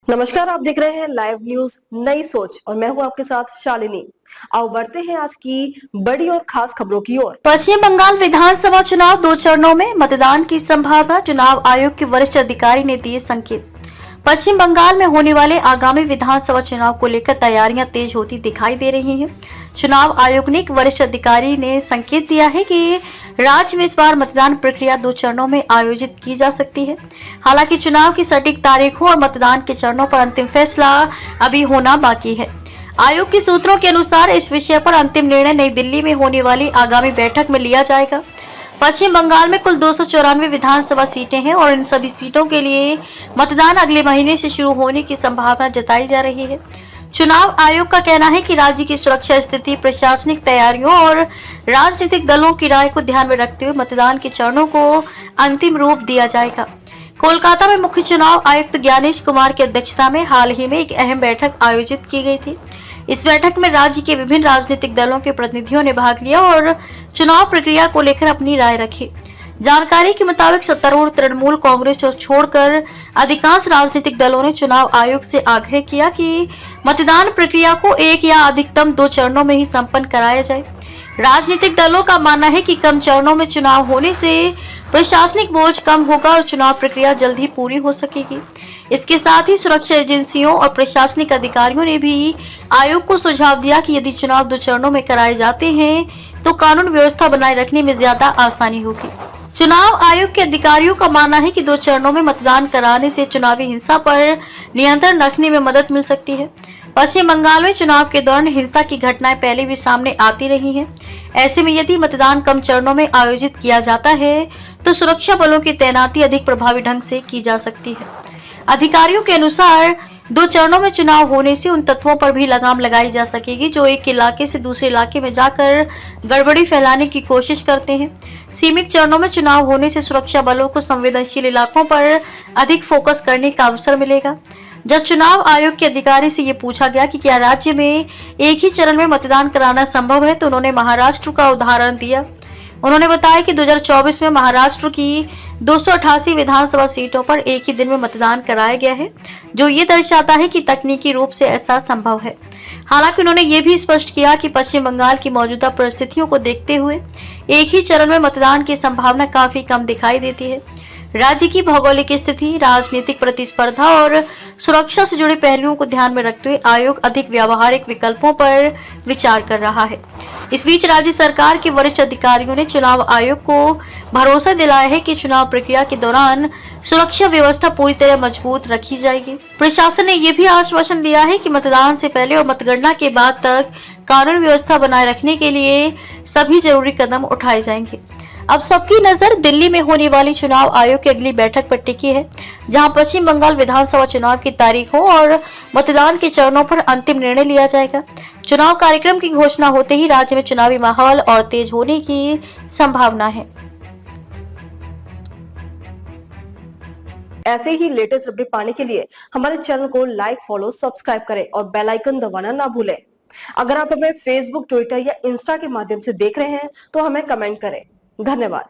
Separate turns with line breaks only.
नमस्कार, आप देख रहे हैं लाइव न्यूज नई सोच और मैं हूं आपके साथ शालिनी। आओ बढ़ते हैं आज की बड़ी और खास खबरों की ओर।
पश्चिम बंगाल विधानसभा चुनाव 2 चरणों में मतदान की संभावना, चुनाव आयोग के वरिष्ठ अधिकारी ने दिए संकेत। पश्चिम बंगाल में होने वाले आगामी विधानसभा चुनाव को लेकर तैयारियां तेज होती दिखाई दे रही हैं। चुनाव आयोग ने एक वरिष्ठ अधिकारी ने संकेत दिया है कि राज्य में इस बार मतदान प्रक्रिया 2 चरणों में आयोजित की जा सकती है। हालांकि चुनाव की सटीक तारीखों और मतदान के चरणों पर अंतिम फैसला अभी होना बाकी है। आयोग के सूत्रों के अनुसार इस विषय पर अंतिम निर्णय नई दिल्ली में होने वाली आगामी बैठक में लिया जाएगा। पश्चिम बंगाल में कुल 294 विधानसभा सीटें हैं और इन सभी सीटों के लिए मतदान अगले महीने से शुरू होने की संभावना जताई जा रही है। चुनाव आयोग का कहना है कि राज्य की सुरक्षा स्थिति, प्रशासनिक तैयारियों और राजनीतिक दलों की राय को ध्यान में रखते हुए मतदान के चरणों को अंतिम रूप दिया जाएगा। कोलकाता में मुख्य चुनाव आयुक्त ज्ञानेश कुमार की अध्यक्षता में हाल ही में एक अहम बैठक आयोजित की गई थी। इस बैठक में राज्य के विभिन्न राजनीतिक दलों के प्रतिनिधियों ने भाग लिया और चुनाव प्रक्रिया को लेकर अपनी राय रखी। जानकारी के मुताबिक सत्तारूढ़ तृणमूल कांग्रेस को छोड़कर अधिकांश राजनीतिक दलों ने चुनाव आयोग से आग्रह किया कि मतदान प्रक्रिया को एक या अधिकतम 2 चरणों में ही संपन्न कराया जाए। राजनीतिक दलों का मानना है कि कम चरणों में चुनाव होने से प्रशासनिक बोझ कम होगा और चुनाव प्रक्रिया जल्द ही पूरी हो सकेगी। इसके साथ ही सुरक्षा एजेंसियों और प्रशासनिक अधिकारियों ने भी आयोग को सुझाव दिया कि यदि चुनाव 2 चरणों में कराए जाते हैं तो कानून व्यवस्था बनाए रखने में ज्यादा आसानी होगी। चुनाव आयोग के अधिकारियों का मानना है कि 2 चरणों में मतदान कराने से चुनावी हिंसा पर नियंत्रण रखने में मदद मिल सकती है। पश्चिम बंगाल में चुनाव के दौरान हिंसा की घटनाएं पहले भी सामने आती रही हैं। ऐसे में यदि मतदान कम चरणों में आयोजित किया जाता है तो सुरक्षा बलों की तैनाती अधिक प्रभावी ढंग से की जा सकती है। अधिकारियों के अनुसार 2 चरणों में चुनाव होने से उन तत्वों पर भी लगाम लगाई जा सकेगी जो एक इलाके से दूसरे इलाके में जाकर गड़बड़ी फैलाने की कोशिश करते हैं। सीमित चरणों में चुनाव होने से सुरक्षा बलों को संवेदनशील इलाकों पर अधिक फोकस करने का अवसर मिलेगा। जब चुनाव आयोग के अधिकारी से ये पूछा गया कि क्या राज्य में एक ही चरण में मतदान कराना संभव है तो उन्होंने महाराष्ट्र का उदाहरण दिया। उन्होंने बताया कि 2024 में महाराष्ट्र की 288 विधानसभा सीटों पर एक ही दिन में मतदान कराया गया है, जो ये दर्शाता है कि तकनीकी रूप से ऐसा संभव है। हालांकि उन्होंने ये भी स्पष्ट किया कि पश्चिम बंगाल की मौजूदा परिस्थितियों को देखते हुए एक ही चरण में मतदान की संभावना काफी कम दिखाई देती है। राज्य की भौगोलिक स्थिति, राजनीतिक प्रतिस्पर्धा और सुरक्षा से जुड़े पहलुओं को ध्यान में रखते हुए आयोग अधिक व्यावहारिक विकल्पों पर विचार कर रहा है। इस बीच राज्य सरकार के वरिष्ठ अधिकारियों ने चुनाव आयोग को भरोसा दिलाया है कि चुनाव प्रक्रिया के दौरान सुरक्षा व्यवस्था पूरी तरह मजबूत रखी जाएगी। प्रशासन ने यह भी आश्वासन दिया है कि मतदान से पहले और मतगणना के बाद तक कानून व्यवस्था बनाए रखने के लिए सभी जरूरी कदम उठाए जाएंगे। अब सबकी नजर दिल्ली में होने वाली चुनाव आयोग की अगली बैठक पर टिकी है, जहां पश्चिम बंगाल विधानसभा चुनाव की तारीखों और मतदान के चरणों पर अंतिम निर्णय लिया जाएगा। चुनाव कार्यक्रम की घोषणा होते ही राज्य में चुनावी माहौल और तेज होने की संभावना है।
ऐसे ही लेटेस्ट अपडेट पाने के लिए हमारे चैनल को लाइक, फॉलो, सब्सक्राइब करें और बेल आइकन दबाना ना भूलें। अगर आप हमें फेसबुक, ट्विटर या इंस्टा के माध्यम से देख रहे हैं तो हमें कमेंट करें। धन्यवाद।